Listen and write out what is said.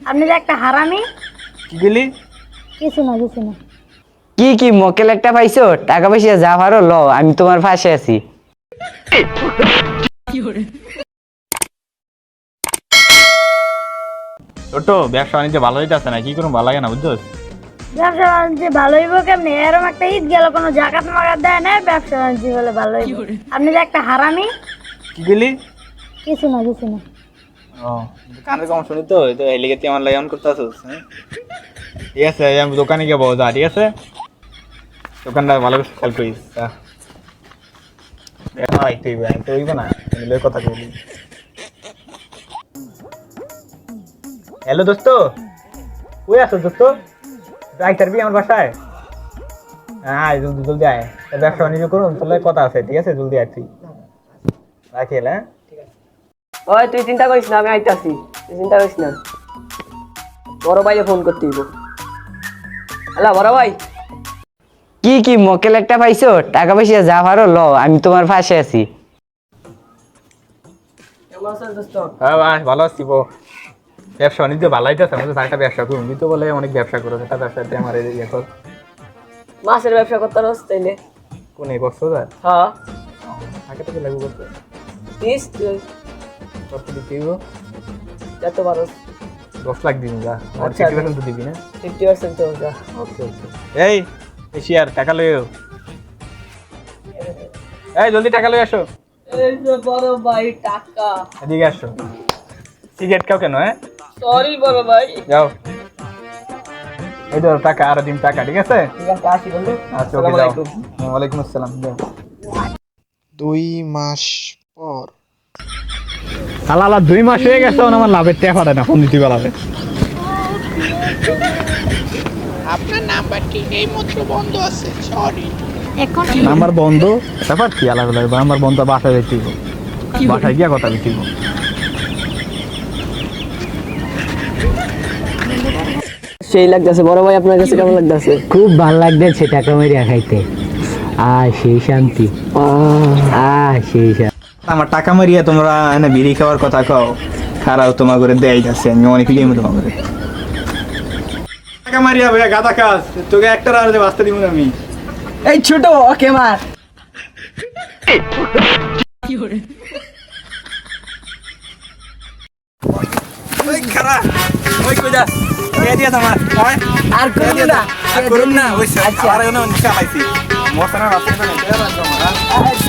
আপনি যে একটা হারামি। কি গেলি? কিছু না। কি মক্কেল একটা পাইছো? টাকা পয়সা যা পারো ল, আমি তোমার পাশে আছি। ছোট ব্যবসা বাণিজ্য ভালো হইতেছে না, কি করুন ভালো লাগে না বুঝছস? ব্যবসা বাণিজ্য ভালো হইব কেমনি? এরকম একটা ঈদ গেল, কোনো জাকাত মাকাত দেয় না, ব্যবসা বাণিজ্য বলে ভালো হইব? আপনি যে একটা হারামি। কি গেলি? কিছু না। ও কানে কম শুনি তো, এই তো এলিগে তুই আমার লাগে অন করতেছস। ঠিক আছে, আমি দোকানে গিয়ে বসে যা, ঠিক আছে? দোকানটা ভালো করে খেয়াল করিস। একটু হইব না, মিলে কথা বলি। হ্যালো দোস্ত, কই আছো দোস্ত? যাই তারবি আমার বাসায়? হ্যাঁ জলদি আয়, ব্যবসা বাণিজ্য করুন, তাহলে কথা আছে, ঠিক আছে? জলদি আয় তুই, রাখি। হ্যাঁ ওই তুই চিন্তা করিস না, আমি আইতাছি, তুই চিন্তা করিস না। বড় ভাইকে ফোন করতে হইব। হ্যালো বড় ভাই। কি মক্কেল একটা পাইছো? টাকা পয়সা যা পারো ল, আমি তোমার পাশে আছি। কেমন আছিস দোস্ত? হ্যাঁ ভাই ভালো আছি। ব্যবসা বাণিজ্য ভালো হইতেছে, আমাদের একটা ব্যবসা করুন, তুই তো বলে অনেক ব্যবসা করো, একটা ব্যবসাতে আমার ইয়ে কর। মাছের ব্যবসা করতে রস তাইলে? কোন করছো যা? হ্যাঁ আগে থেকে লাগু করতে তিস তুই কত দিতে হইব? যত পারস 10 লাখ দিন যা, আর আচ্ছা, 50% তো দিবি না? 50% তো যা। ওকে ওকে। এই এশিয়ার টাকা লইও। এই জলদি টাকা লই আসো। এই যে বড় ভাই টাকা। এদিকে আসো। সিগারেট খাও কেন? হ্যাঁ সরি বড় ভাই। যাও, এই ধরো টাকা, আর দিন টাকা, ঠিক আছে? ঠিক আছে, আসি বন্ধু। আচ্ছা ওকে, যাও। ওয়ালাইকুম আসসালাম। যাও। 2 মাস পর আলালা 2 মাস হয়ে গেছে, আমার লাভের টাকা পাঠায় না, ফোন দিতে পারবে। আপনার নাম্বারটি এইমাত্র বন্ধ আছে, সরি। এখন নাম্বার বন্ধ, ব্যাপার কি আলাদা আমার বন্ধ, বাসায় যেতে হইব, বাসায় গিয়া কথা দিতে হইব। সেই লাগতেছে বড় ভাই, আপনার কাছে কেমন লাগতেছে? খুব ভাল লাগছে টাকা মেরে খাইতে। সেই শান্তি, সেই শান্তি। আমার টাকা মারিয়া তোমরা এনে বিড়ি খাওয়ার কথা কও, খারাপ তোমার করে দেয় যাচ্ছে, আমি অনেক গেম তোমার করে টাকা মারিয়া ভাইয়া গাদা কাজ, তোকে একটা আর বাঁচতে দিব না আমি। এই ছোট ওকে মার। ওই খারা, ওই কই যাস? কে দিয়া তোমার? আর করুন না, আর করুম না, ওই আর এনে নিশা পাইছি। মোর সারা রাস্তা না, কে রাখছো আমার?